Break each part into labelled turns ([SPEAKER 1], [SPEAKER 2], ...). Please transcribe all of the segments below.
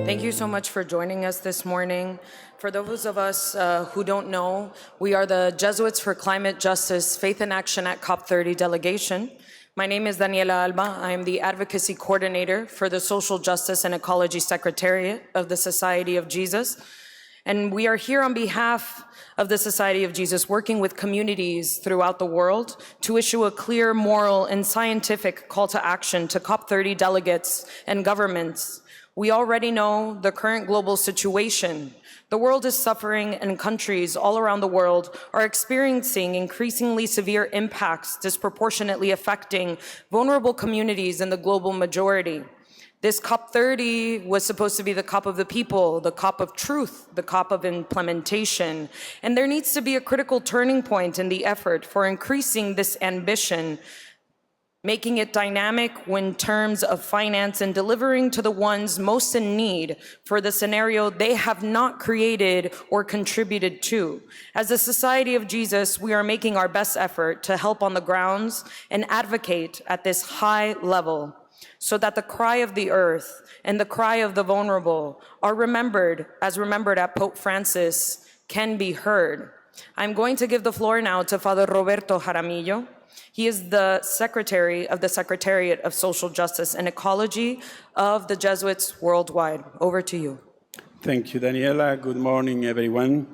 [SPEAKER 1] Thank you so much for joining us this morning. For those of us who don't know, we are the Jesuits for Climate Justice Faith in Action at COP30 delegation. My name is Daniela Alba. I am the Advocacy Coordinator for the Social Justice and Ecology Secretariat of the Society of Jesus. And we are here on behalf of the Society of Jesus, working with communities throughout the world to issue a clear, moral, and scientific call to action to COP30 delegates and governments. We already know the current global situation. The world is suffering, and countries all around the world are experiencing increasingly severe impacts disproportionately affecting vulnerable communities in the global majority. This COP30 was supposed to be the COP of the people, the COP of truth, the COP of implementation. And there needs to be a critical turning point in the effort for increasing this ambition, making it dynamic in terms of finance and delivering to the ones most in need for the scenario they have not created or contributed to. As a Society of Jesus, we are making our best effort to help on the grounds and advocate at this high level so that the cry of the earth and the cry of the vulnerable are remembered, as remembered at Pope Francis, can be heard. I'm going to give the floor now to Father Roberto Jaramillo. He is the Secretary of the Secretariat of Social Justice and Ecology of the Jesuits worldwide. Over to you.
[SPEAKER 2] Thank you, Daniela. Good morning, everyone.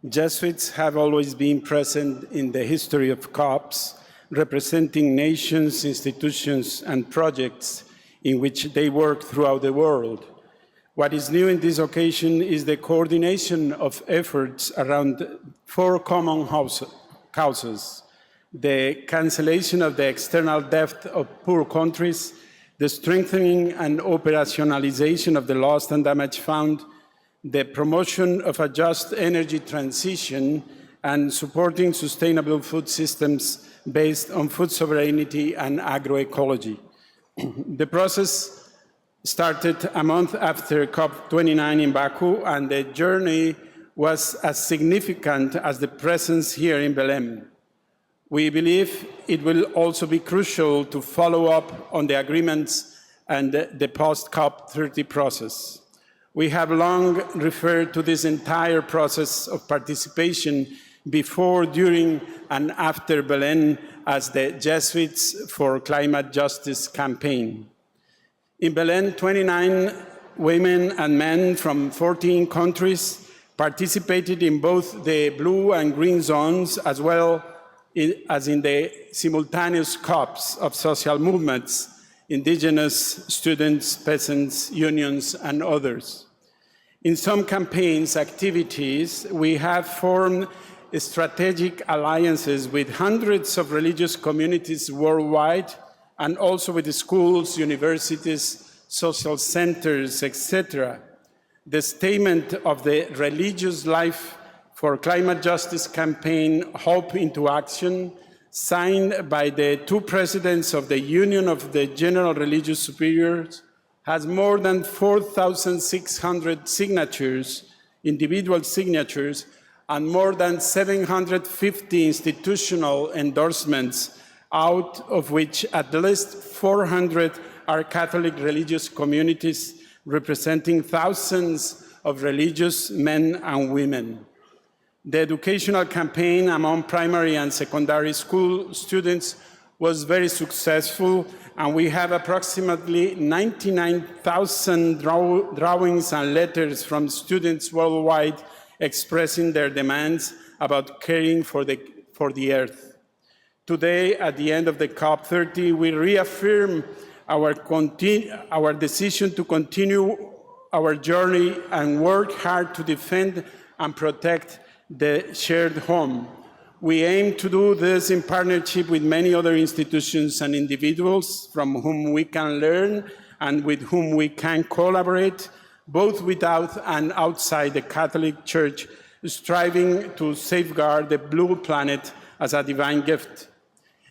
[SPEAKER 2] Jesuits have always been present in the history of COPs, representing nations, institutions, and projects in which they work throughout the world. What is new in this occasion is the coordination of efforts around 4 common causes: the cancellation of the external debt of poor countries, the strengthening and operationalization of the Lost and Damaged Fund, the promotion of a just energy transition, and supporting sustainable food systems based on food sovereignty and agroecology. The process started a month after COP29 in Baku, and the journey was as significant as the presence here in Belém. We believe it will also be crucial to follow up on the agreements and the post-COP30 process. We have long referred to this entire process of participation before, during, and after Belém as the Jesuits for Climate Justice campaign. In Belém, 29 women and men from 14 countries participated in both the blue and green zones, as well as in the simultaneous COPs of social movements, indigenous, students, peasants, unions, and others. In some campaigns activities, we have formed strategic alliances with hundreds of religious communities worldwide, and also with the schools, universities, social centers, etc. The statement of the Religious Life for Climate Justice campaign, Hope into Action, signed by the 2 presidents of the Union of the General Religious Superiors, has more than 4,600 signatures, individual signatures, and more than 750 institutional endorsements, out of which at least 400 are Catholic religious communities representing thousands of religious men and women. The educational campaign among primary and secondary school students was very successful, and we have approximately 99,000 drawings and letters from students worldwide expressing their demands about caring for the earth. Today, at the end of the COP30, we reaffirm our decision to continue our journey and work hard to defend and protect the shared home. We aim to do this in partnership with many other institutions and individuals from whom we can learn and with whom we can collaborate, both without and outside the Catholic Church, striving to safeguard the blue planet as a divine gift.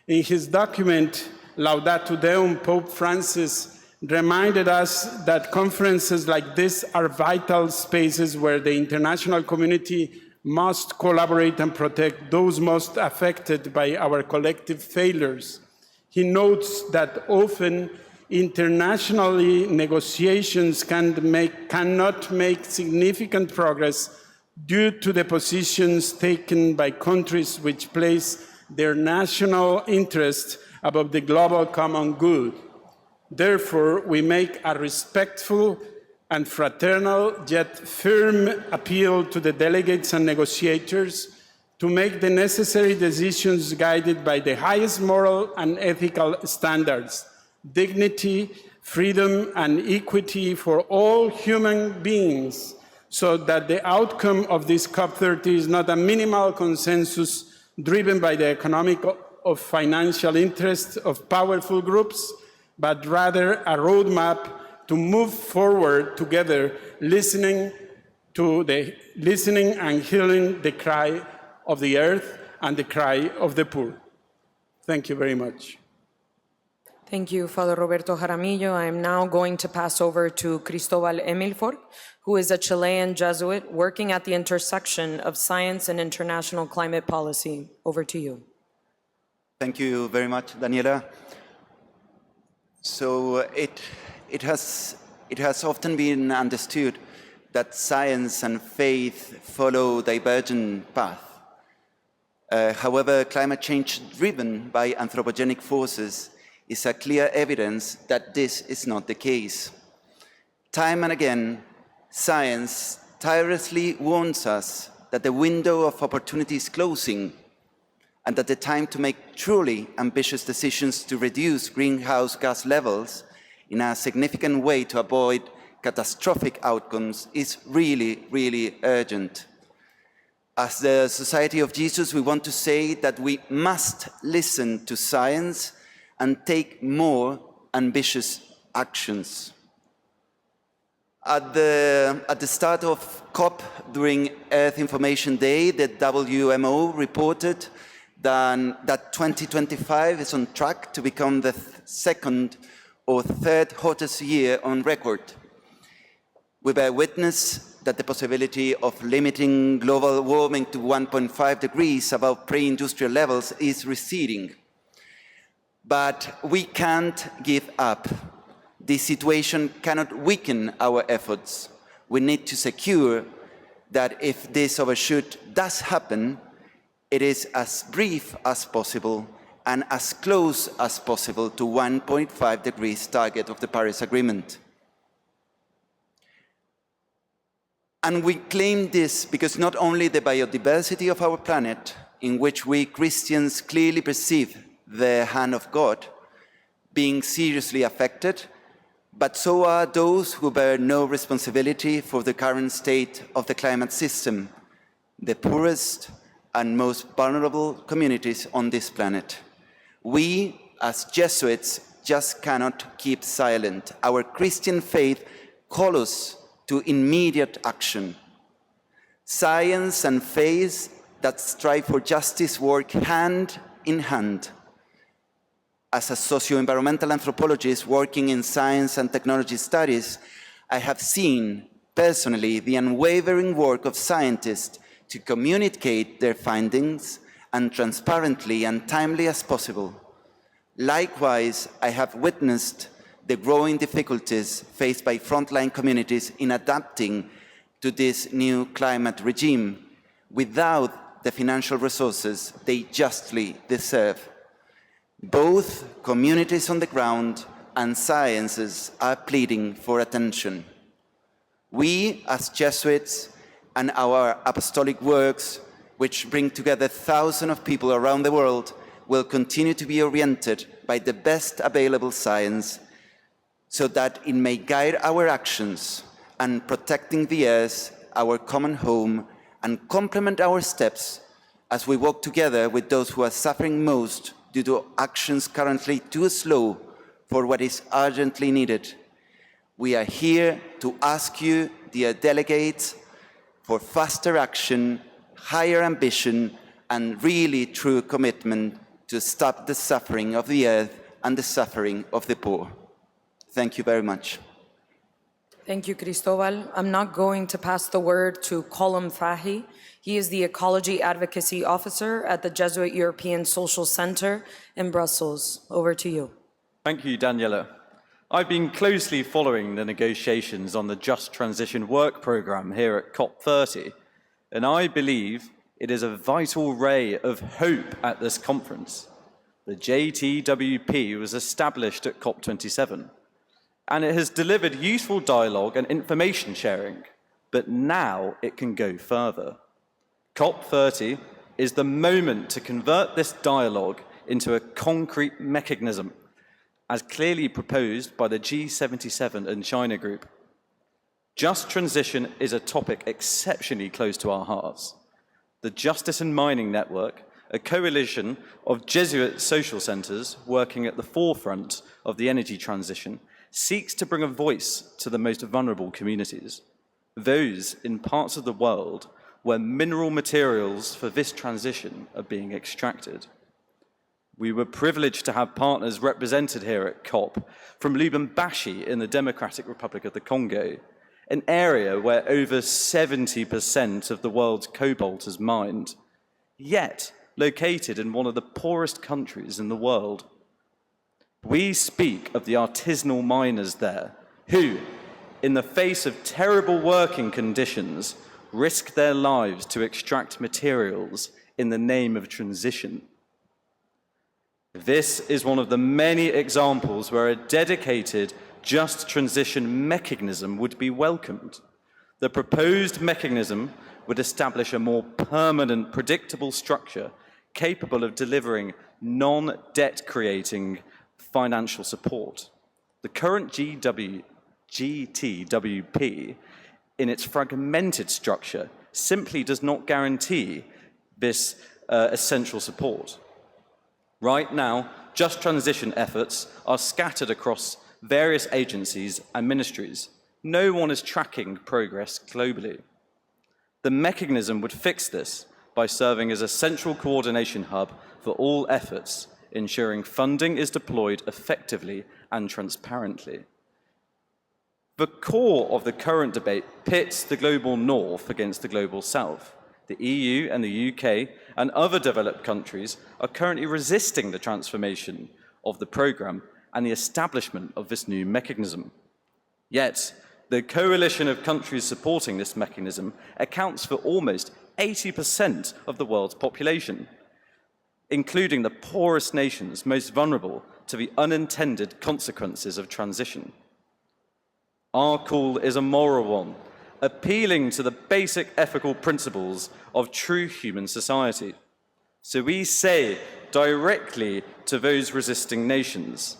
[SPEAKER 2] In his document, Laudato Deum, Pope Francis reminded us that conferences like this are vital spaces where the international community must collaborate and protect those most affected by our collective failures. He notes that often internationally negotiations cannot make significant progress due to the positions taken by countries which place their national interest above the global common good. Therefore, we make a respectful and fraternal yet firm appeal to the delegates and negotiators to make the necessary decisions guided by the highest moral and ethical standards, dignity, freedom, and equity for all human beings, so that the outcome of this COP30 is not a minimal consensus driven by the economic or financial interests of powerful groups, but rather a roadmap to move forward together, listening and hearing the cry of the earth and the cry of the poor. Thank you very much.
[SPEAKER 1] Thank you, Father Roberto Jaramillo. I am now going to pass over to Cristobal Emilfor, who is a Chilean Jesuit working at the intersection of science and international climate policy. Over to you.
[SPEAKER 3] Thank you very much, Daniela. So it has often been understood that science and faith follow divergent paths. However, climate change driven by anthropogenic forces is a clear evidence that this is not the case. Time and again, science tirelessly warns us that the window of opportunity is closing and that the time to make truly ambitious decisions to reduce greenhouse gas levels in a significant way to avoid catastrophic outcomes is really, really urgent. As the Society of Jesus, we want to say that we must listen to science and take more ambitious actions. At the start of COP during Earth Information Day, the WMO reported that 2025 is on track to become the second or third hottest year on record. We bear witness that the possibility of limiting global warming to 1.5 degrees above pre-industrial levels is receding. But we can't give up. This situation cannot weaken our efforts. We need to secure that if this overshoot does happen, it is as brief as possible and as close as possible to 1.5 degrees target of the Paris Agreement. And we claim this because not only the biodiversity of our planet, in which we Christians clearly perceive the hand of God, being seriously affected, but so are those who bear no responsibility for the current state of the climate system, the poorest and most vulnerable communities on this planet. We, as Jesuits, just cannot keep silent. Our Christian faith calls us to immediate action. Science and faith that strive for justice work hand in hand. As a socio-environmental anthropologist working in science and technology studies, I have seen personally the unwavering work of scientists to communicate their findings and transparently and timely as possible. Likewise, I have witnessed the growing difficulties faced by frontline communities in adapting to this new climate regime without the financial resources they justly deserve. Both communities on the ground and sciences are pleading for attention. We, as Jesuits, and our apostolic works, which bring together thousands of people around the world, will continue to be oriented by the best available science so that it may guide our actions and protecting the earth, our common home, and complement our steps as we work together with those who are suffering most due to actions currently too slow for what is urgently needed. We are here to ask you, dear delegates, for faster action, higher ambition, and really true commitment to stop the suffering of the earth and the suffering of the poor. Thank you very much.
[SPEAKER 1] Thank you, Cristobal. I'm now going to pass the word to Colum Fahy. He is the Ecology Advocacy Officer at the Jesuit European Social Center in Brussels. Over to you.
[SPEAKER 4] Thank you, Daniela. I've been closely following the negotiations on the Just Transition Work Programme here at COP30, and I believe it is a vital ray of hope at this conference. The JTWP was established at COP27, and it has delivered useful dialogue and information sharing, but now it can go further. COP30 is the moment to convert this dialogue into a concrete mechanism, as clearly proposed by the G77 and China Group. Just transition is a topic exceptionally close to our hearts. The Justice in Mining Network, a coalition of Jesuit social centres working at the forefront of the energy transition, seeks to bring a voice to the most vulnerable communities, those in parts of the world where mineral materials for this transition are being extracted. We were privileged to have partners represented here at COP from Lubumbashi in the Democratic Republic of the Congo, an area where over 70% of the world's cobalt is mined, yet located in one of the poorest countries in the world. We speak of the artisanal miners there, who, in the face of terrible working conditions, risk their lives to extract materials in the name of transition. This is one of the many examples where a dedicated just transition mechanism would be welcomed. The proposed mechanism would establish a more permanent, predictable structure capable of delivering non-debt creating financial support. The current GTWP, in its fragmented structure, simply does not guarantee this essential support. Right now, just transition efforts are scattered across various agencies and ministries. No one is tracking progress globally. The mechanism would fix this by serving as a central coordination hub for all efforts, ensuring funding is deployed effectively and transparently. The core of the current debate pits the global north against the global south. The EU and the UK and other developed countries are currently resisting the transformation of the programme and the establishment of this new mechanism. Yet, the coalition of countries supporting this mechanism accounts for almost 80% of the world's population, including the poorest nations most vulnerable to the unintended consequences of transition. Our call is a moral one, appealing to the basic ethical principles of true human society. So we say directly to those resisting nations,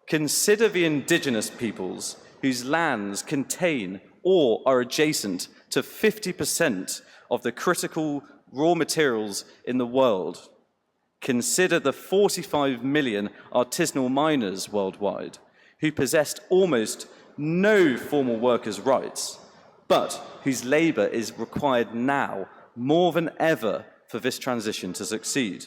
[SPEAKER 4] consider the indigenous peoples whose lands contain or are adjacent to 50% of the critical raw materials in the world. Consider the 45 million artisanal miners worldwide who possessed almost no formal workers' rights, but whose labour is required now more than ever for this transition to succeed.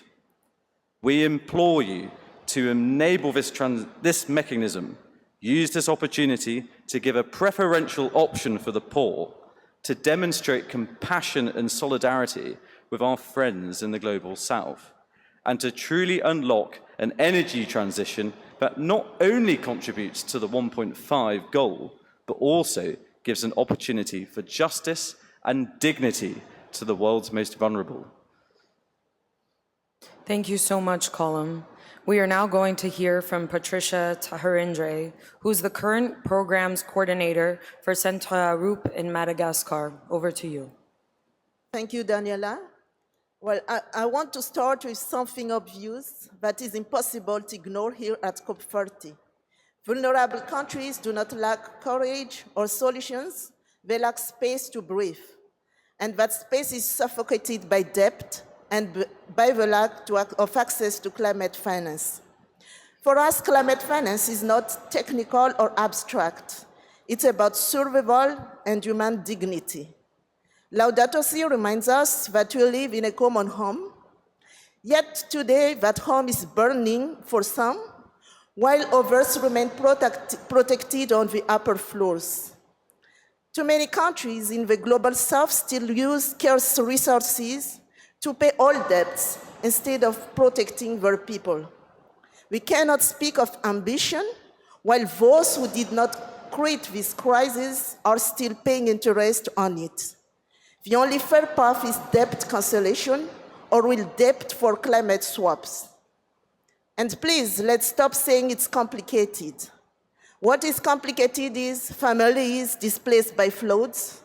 [SPEAKER 4] We implore you to enable this mechanism, use this opportunity to give a preferential option for the poor, to demonstrate compassion and solidarity with our friends in the global south, and to truly unlock an energy transition that not only contributes to the 1.5 goal, but also gives an opportunity for justice and dignity to the world's most vulnerable.
[SPEAKER 1] Thank you so much, Colum. We are now going to hear from Patricia Taharindre, who's the current programs coordinator for Centrarup in Madagascar. Over to you.
[SPEAKER 5] Thank you, Daniela. Well, I want to start with something obvious that is impossible to ignore here at COP30. Vulnerable countries do not lack courage or solutions, they lack space to breathe. And that space is suffocated by debt and by the lack of access to climate finance. For us, climate finance is not technical or abstract. It's about survival and human dignity. Laudato Si reminds us that we live in a common home, yet today that home is burning for some, while others remain protected on the upper floors. Too many countries in the global south still use scarce resources to pay all debts instead of protecting their people. We cannot speak of ambition while those who did not create this crisis are still paying interest on it. The only fair path is debt cancellation or will debt for climate swaps. And please, let's stop saying it's complicated. What is complicated is families displaced by floods.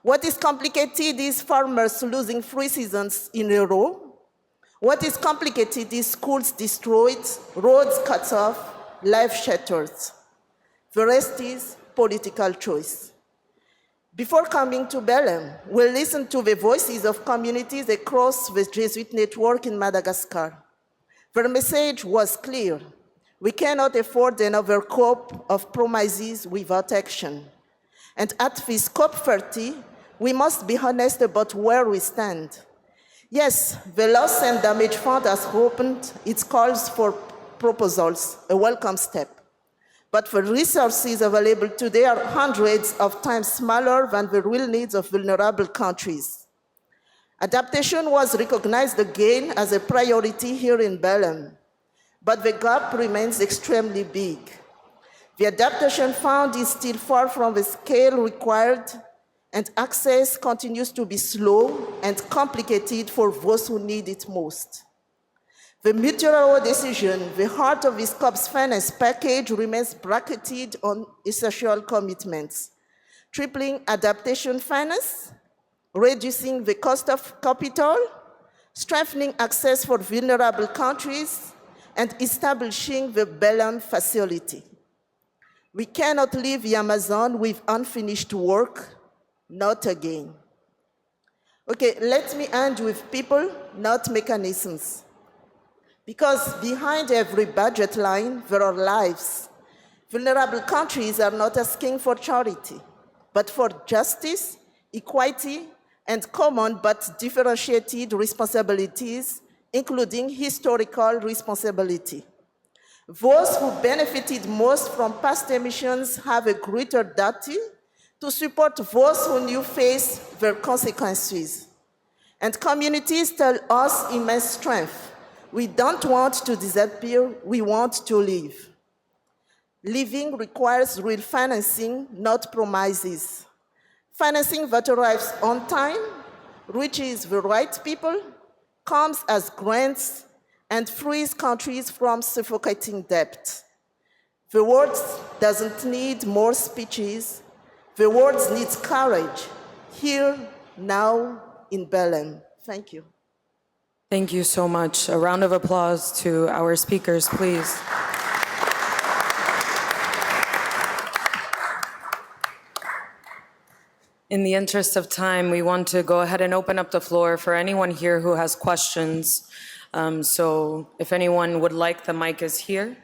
[SPEAKER 5] What is complicated is farmers losing 3 seasons in a row. What is complicated is schools destroyed, roads cut off, life shattered. The rest is political choice. Before coming to Belem, we'll listen to the voices of communities across the Jesuit network in Madagascar. Their message was clear. We cannot afford another COP of promises without action. And at this COP30, we must be honest about where we stand. Yes, the Loss and Damage Fund has opened its calls for proposals, a welcome step. But the resources available today are hundreds of times smaller than the real needs of vulnerable countries. Adaptation was recognized again as a priority here in Belem, but the gap remains extremely big. The adaptation fund is still far from the scale required, and access continues to be slow and complicated for those who need it most. The mutual decision, the heart of this COP's finance package, remains bracketed on essential commitments: tripling adaptation finance, reducing the cost of capital, strengthening access for vulnerable countries, and establishing the Belem facility. We cannot leave the Amazon with unfinished work, not again. Okay, let me end with people, not mechanisms. Because behind every budget line, there are lives. Vulnerable countries are not asking for charity, but for justice, equity, and common but differentiated responsibilities, including historical responsibility. Those who benefited most from past emissions have a greater duty to support those who new face their consequences. And communities tell us immense strength. We don't want to disappear, we want to live. Living requires real financing, not promises. Financing that arrives on time, reaches the right people, comes as grants, and frees countries from suffocating debt. The world doesn't need more speeches. The world needs courage, here, now, in Belem. Thank you.
[SPEAKER 1] Thank you so much. A round of applause to our speakers, please. In the interest of time, we want to go ahead and open up the floor for anyone here who has questions. So if anyone would like, the mic is here.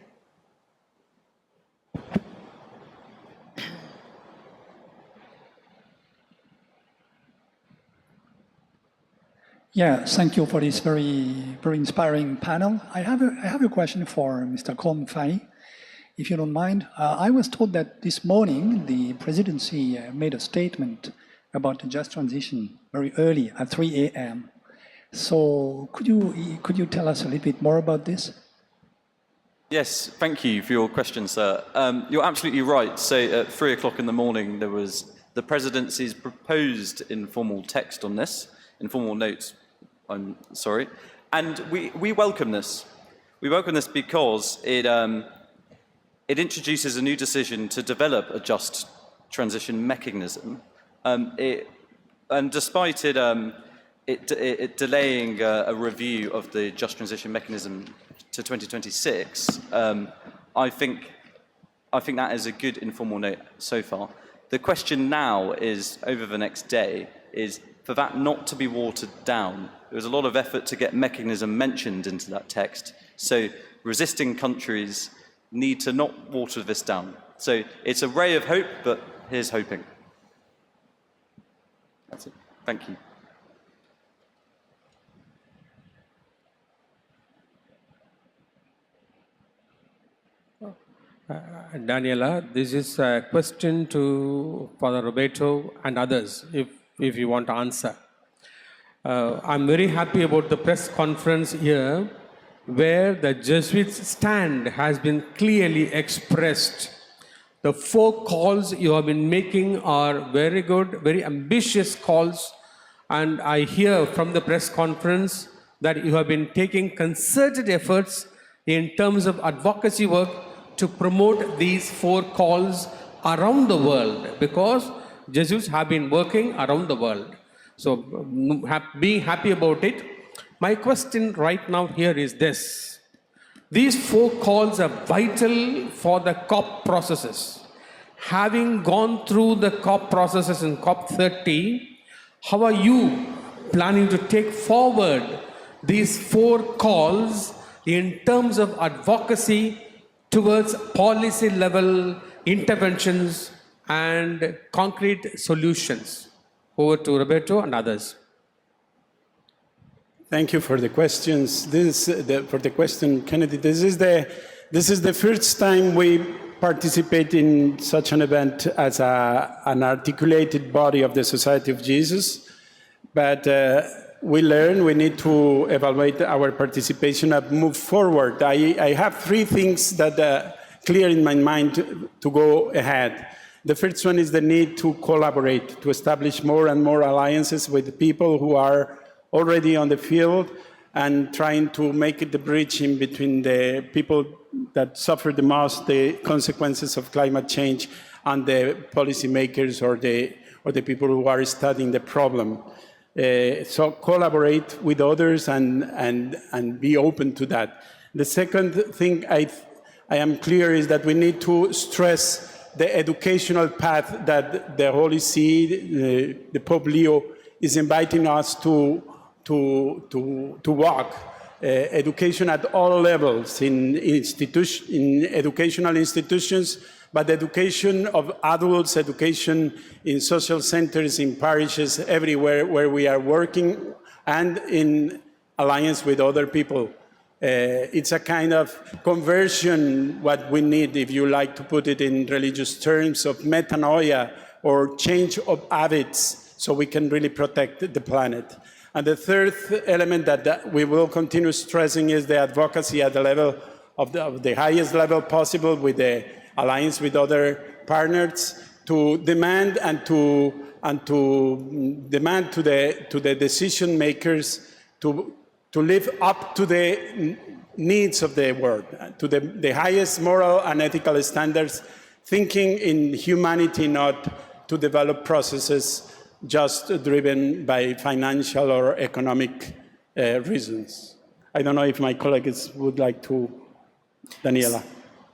[SPEAKER 6] Yeah, thank you for this very inspiring panel. I have a question for Mr. Komfai, if you don't mind. I was told that this morning the presidency made a statement about the just transition very early at 3 a.m. So could you tell us a little bit more about this?
[SPEAKER 4] Yes, thank you for your question, sir. You're absolutely right. So at 3 o'clock in the morning, there was the presidency's proposed informal text on this, informal notes, I'm sorry. And we welcome this. We welcome this because it introduces a new decision to develop a just transition mechanism. And despite it delaying a review of the just transition mechanism to 2026, I think that is a good informal note so far. The question now is, over the next day, is for that not to be watered down. There was a lot of effort to get mechanism mentioned into that text. So resisting countries need to not water this down. So it's a ray of hope, but here's hoping. That's it. Thank you.
[SPEAKER 7] Daniela, this is a question to Father Roberto and others, if you want to answer. I'm very happy about the press conference here, where the Jesuits' stand has been clearly expressed. The 4 calls you have been making are very good, very ambitious calls, and I hear from the press conference that you have been taking concerted efforts in terms of advocacy work to promote these 4 calls around the world, because Jesuits have been working around the world. So being happy about it, my question right now here is this. These 4 calls are vital for the COP processes. Having gone through the COP processes in COP30, how are you planning to take forward these 4 calls in terms of advocacy towards policy level interventions and concrete solutions? Over to Roberto and others.
[SPEAKER 2] Thank you for the questions. For the question, Kennedy. This is the first time we participate in such an event as an articulated body of the Society of Jesus. But we learn we need to evaluate our participation and move forward. I have 3 things that are clear in my mind to go ahead. The first one is the need to collaborate, to establish more and more alliances with people who are already on the field and trying to make the bridge in between the people that suffer the most the consequences of climate change and the policymakers or the people who are studying the problem. So collaborate with others and be open to that. The second thing I am clear is that we need to stress the educational path that the Holy See, the Pope Leo, is inviting us to walk. Education at all levels, in educational institutions, but education of adults, education in social centers, in parishes, everywhere where we are working, and in alliance with other people. It's a kind of conversion, what we need, if you like to put it in religious terms, of metanoia, or change of habits, so we can really protect the planet. And the third element that we will continue stressing is the advocacy at the level of the highest level possible, with the alliance with other partners, to demand to the decision makers to live up to the needs of the world, to the highest moral and ethical standards, thinking in humanity, not to develop processes just driven by financial or economic reasons. I don't know if my colleagues would like to, Daniela.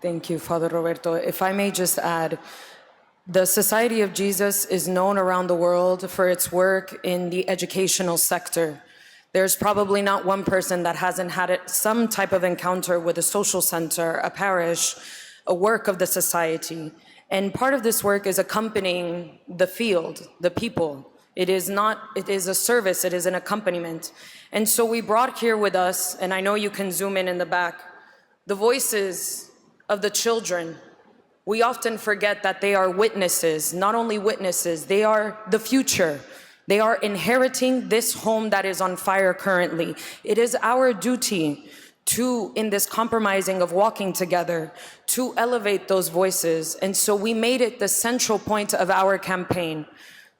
[SPEAKER 1] Thank you, Father Roberto. If I may just add, the Society of Jesus is known around the world for its work in the educational sector. There's probably not one person that hasn't had some type of encounter with a social center, a parish, a work of the society. And part of this work is accompanying the field, the people. It is a service, it is an accompaniment. And so we brought here with us, and I know you can zoom in the back, the voices of the children. We often forget that they are witnesses, not only witnesses, they are the future. They are inheriting this home that is on fire currently. It is our duty to, in this compromising of walking together, to elevate those voices. And so we made it the central point of our campaign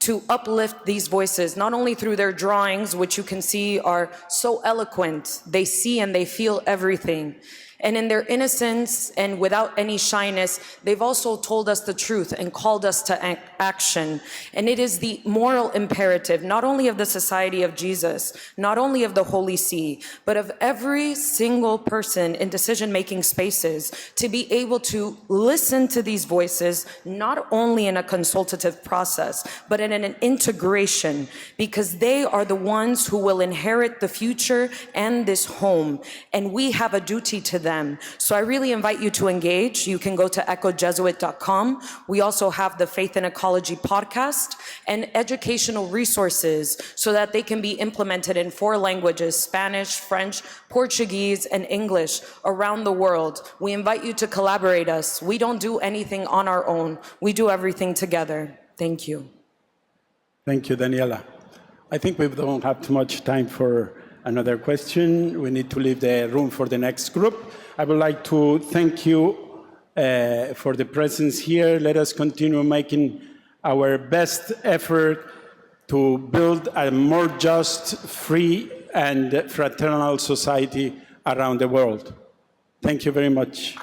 [SPEAKER 1] to uplift these voices, not only through their drawings, which you can see are so eloquent. They see and they feel everything. And in their innocence and without any shyness, they've also told us the truth and called us to action. And it is the moral imperative, not only of the Society of Jesus, not only of the Holy See, but of every single person in decision-making spaces, to be able to listen to these voices, not only in a consultative process, but in an integration, because they are the ones who will inherit the future and this home. And we have a duty to them. them. So I really invite you to engage. You can go to echojesuit.com. We also have the Faith and Ecology podcast and educational resources so that they can be implemented in 4 languages, Spanish, French, Portuguese, and English around the world. We invite you to collaborate us. We don't do anything on our own. We do everything together. Thank you.
[SPEAKER 2] Thank you, Daniela. I think we don't have too much time for another question. We need to leave the room for the next group. I would like to thank you for the presence here. Let us continue making our best effort to build a more just, free, and fraternal society around the world. Thank you very much.